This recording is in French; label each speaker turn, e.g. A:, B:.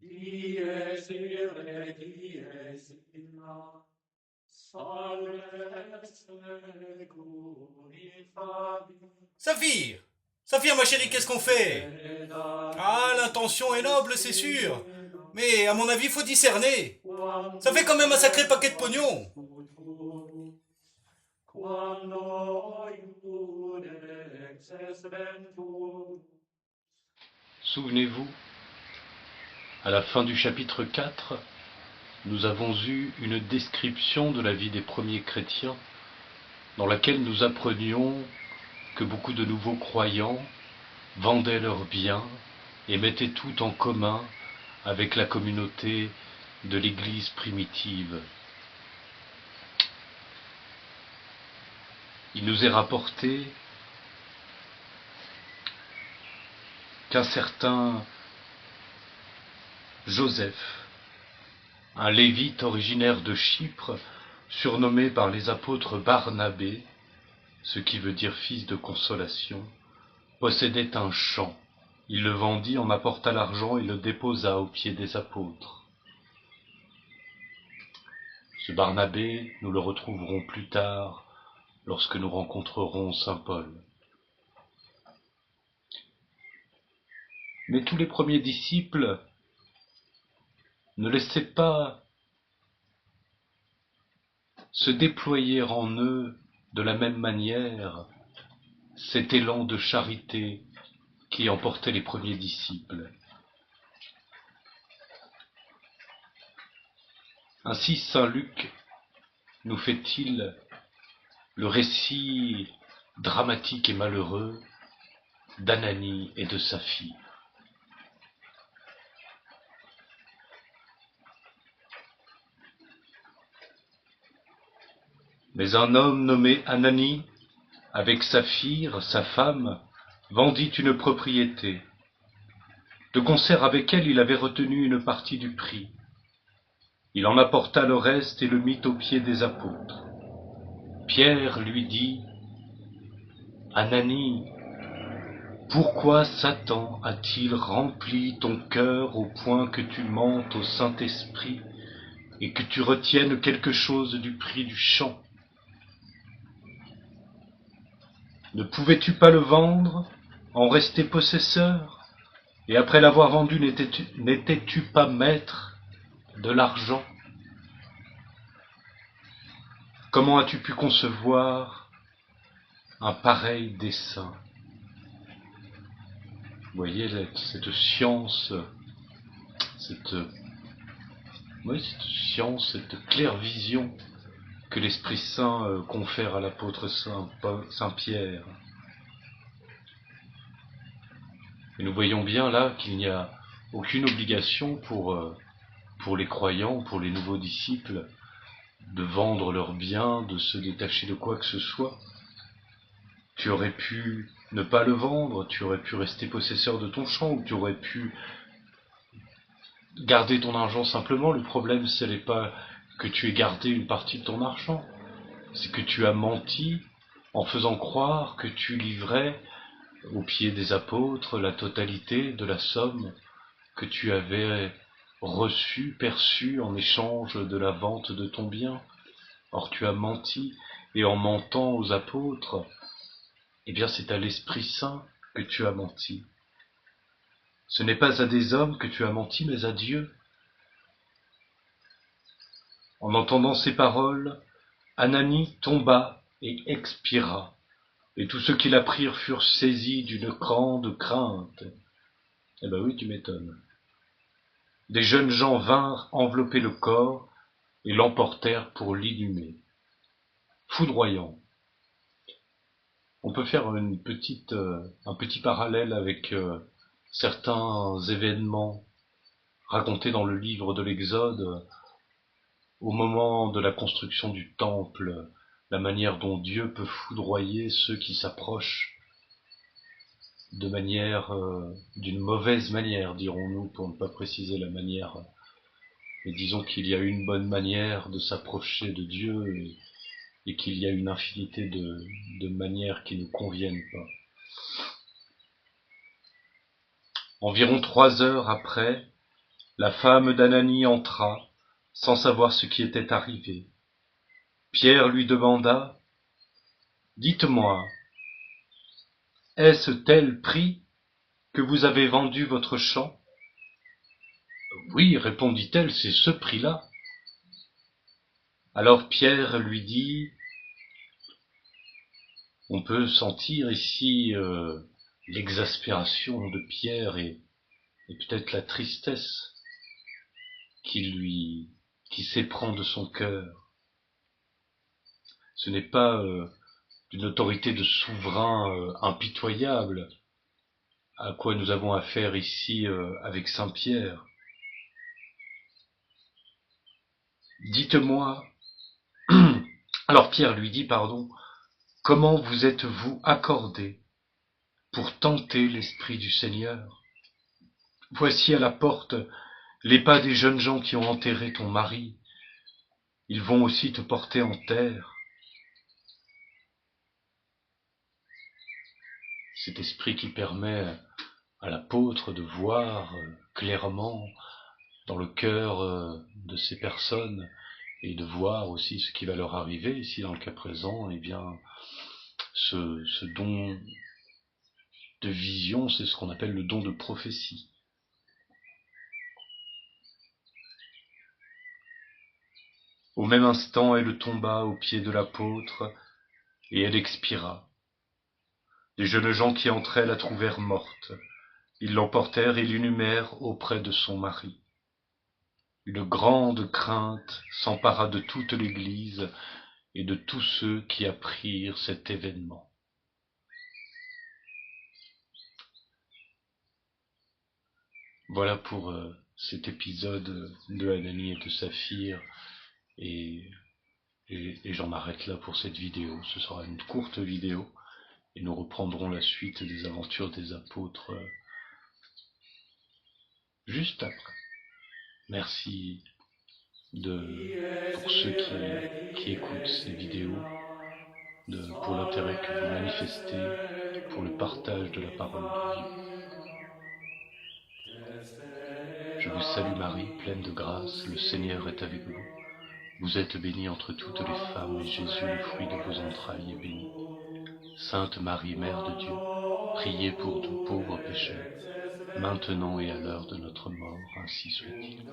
A: Dies irae, dies illa, salve seculi fabi.
B: Saphir! Saphir, ma chérie, qu'est-ce qu'on fait? Ah, l'intention est noble, c'est sûr. Mais à mon avis, faut discerner. Ça fait quand même un sacré paquet de pognon.
A: Quando iudex ventur.
C: Souvenez-vous, à la fin du chapitre 4, nous avons eu une description de la vie des premiers chrétiens dans laquelle nous apprenions que beaucoup de nouveaux croyants vendaient leurs biens et mettaient tout en commun avec la communauté de l'Église primitive. Il nous est rapporté qu'un certain Joseph, un lévite originaire de Chypre, surnommé par les apôtres Barnabé, ce qui veut dire fils de consolation, possédait un champ. Il le vendit, en apporta l'argent et le déposa aux pieds des apôtres. Ce Barnabé, nous le retrouverons plus tard lorsque nous rencontrerons saint Paul. Mais tous les premiers disciples ne laissaient pas se déployer en eux de la même manière cet élan de charité qui emportait les premiers disciples. Ainsi saint Luc nous fait-il le récit dramatique et malheureux d'Ananie et de Saphir. Mais un homme nommé Ananie, avec Saphir, sa femme, vendit une propriété. De concert avec elle, il avait retenu une partie du prix. Il en apporta le reste et le mit aux pieds des apôtres. Pierre lui dit, « Ananie, pourquoi Satan a-t-il rempli ton cœur au point que tu mentes au Saint-Esprit et que tu retiennes quelque chose du prix du champ? Ne pouvais-tu pas le vendre, en rester possesseur? Et après l'avoir vendu, n'étais-tu pas maître de l'argent? Comment as-tu pu concevoir un pareil dessein? » Vous voyez cette science, cette cette claire vision que l'Esprit Saint confère à l'apôtre Saint Pierre. Et nous voyons bien là qu'il n'y a aucune obligation pour les croyants, pour les nouveaux disciples, de vendre leurs biens, de se détacher de quoi que ce soit. Tu aurais pu ne pas le vendre, tu aurais pu rester possesseur de ton champ, ou tu aurais pu garder ton argent simplement. Le problème, ce n'est pas que tu aies gardé une partie de ton argent, c'est que tu as menti en faisant croire que tu livrais aux pieds des apôtres la totalité de la somme que tu avais reçue, perçue en échange de la vente de ton bien. Or tu as menti, et en mentant aux apôtres, eh bien c'est à l'Esprit Saint que tu as menti. Ce n'est pas à des hommes que tu as menti, mais à Dieu. En entendant ces paroles, Ananie tomba et expira, et tous ceux qui la prirent furent saisis d'une grande crainte. Eh ben oui, tu m'étonnes. Des jeunes gens vinrent envelopper le corps et l'emportèrent pour l'inhumer. Foudroyant. On peut faire un petit parallèle avec certains événements racontés dans le livre de l'Exode, au moment de la construction du temple, la manière dont Dieu peut foudroyer ceux qui s'approchent d'une mauvaise manière, dirons-nous, pour ne pas préciser la manière. Mais disons qu'il y a une bonne manière de s'approcher de Dieu et qu'il y a une infinité de manières qui ne conviennent pas. Environ 3 heures après, La femme d'Ananie entra, sans savoir ce qui était arrivé. Pierre lui demanda, « Dites-moi, est-ce tel prix que vous avez vendu votre champ ?»« Oui, répondit-elle, c'est ce prix-là. » Alors Pierre lui dit, on peut sentir ici l'exaspération de Pierre et peut-être la tristesse qui s'éprend de son cœur. Ce n'est pas d'une autorité de souverain impitoyable à quoi nous avons affaire ici avec Saint Pierre. Dites-moi, alors Pierre lui dit, comment vous êtes-vous accordé pour tenter l'Esprit du Seigneur? Voici à la porte les pas des jeunes gens qui ont enterré ton mari. Ils vont aussi te porter en terre. Cet esprit qui permet à l'apôtre de voir clairement dans le cœur de ces personnes et de voir aussi ce qui va leur arriver. Ici, dans le cas présent, eh bien, ce don de vision, c'est ce qu'on appelle le don de prophétie. Au même instant, elle tomba aux pieds de l'apôtre et elle expira. Les jeunes gens qui entraient la trouvèrent morte. Ils l'emportèrent et l'inhumèrent auprès de son mari. Une grande crainte s'empara de toute l'Église et de tous ceux qui apprirent cet événement. Voilà pour cet épisode de Ananie et de Saphir, et j'en arrête là pour cette vidéo. Ce sera une courte vidéo, et nous reprendrons la suite des aventures des apôtres juste après. Merci pour ceux qui écoutent ces vidéos, pour l'intérêt que vous manifestez, pour le partage de la parole de Dieu. Je vous salue Marie, pleine de grâce, le Seigneur est avec vous. Vous êtes bénie entre toutes les femmes, et Jésus, le fruit de vos entrailles, est béni. Sainte Marie, Mère de Dieu, priez pour nous pauvres pécheurs, maintenant et à l'heure de notre mort, ainsi soit-il.